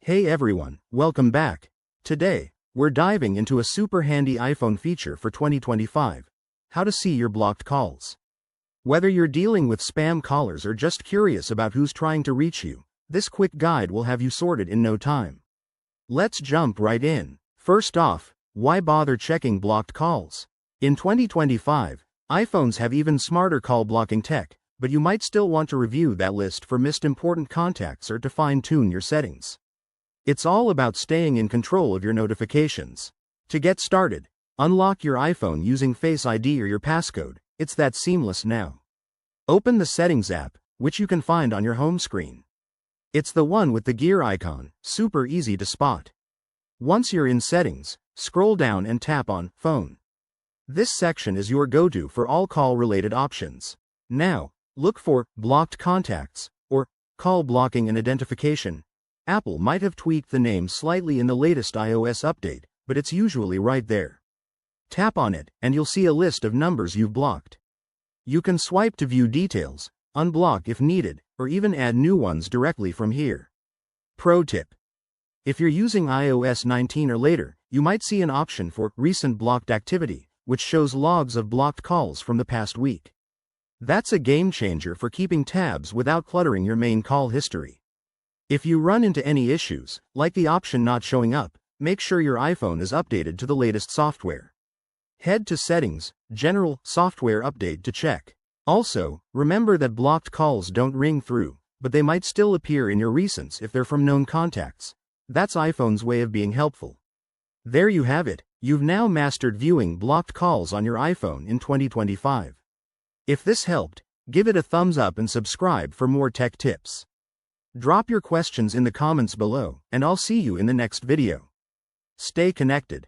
Hey everyone, welcome back. Today, we're diving into a super handy iPhone feature for 2025. How to see your blocked calls. Whether you're dealing with spam callers or just curious about who's trying to reach you, this quick guide will have you sorted in no time. Let's jump right in. First off, why bother checking blocked calls? In 2025, iPhones have even smarter call blocking tech, but you might still want to review that list for missed important contacts or to fine-tune your settings. It's all about staying in control of your notifications. To get started, unlock your iPhone using Face ID or your passcode. It's that seamless now. Open the Settings app, which you can find on your home screen. It's the one with the gear icon, super easy to spot. Once you're in Settings, scroll down and tap on Phone. This section is your go-to for all call-related options. Now, look for Blocked Contacts or Call Blocking and Identification. Apple might have tweaked the name slightly in the latest iOS update, but it's usually right there. Tap on it, and you'll see a list of numbers you've blocked. You can swipe to view details, unblock if needed, or even add new ones directly from here. Pro tip: if you're using iOS 19 or later, you might see an option for Recent Blocked Activity, which shows logs of blocked calls from the past week. That's a game changer for keeping tabs without cluttering your main call history. If you run into any issues, like the option not showing up, make sure your iPhone is updated to the latest software. Head to Settings, General, Software Update to check. Also, remember that blocked calls don't ring through, but they might still appear in your recents if they're from known contacts. That's iPhone's way of being helpful. There you have it, you've now mastered viewing blocked calls on your iPhone in 2025. If this helped, give it a thumbs up and subscribe for more tech tips. Drop your questions in the comments below, and I'll see you in the next video. Stay connected.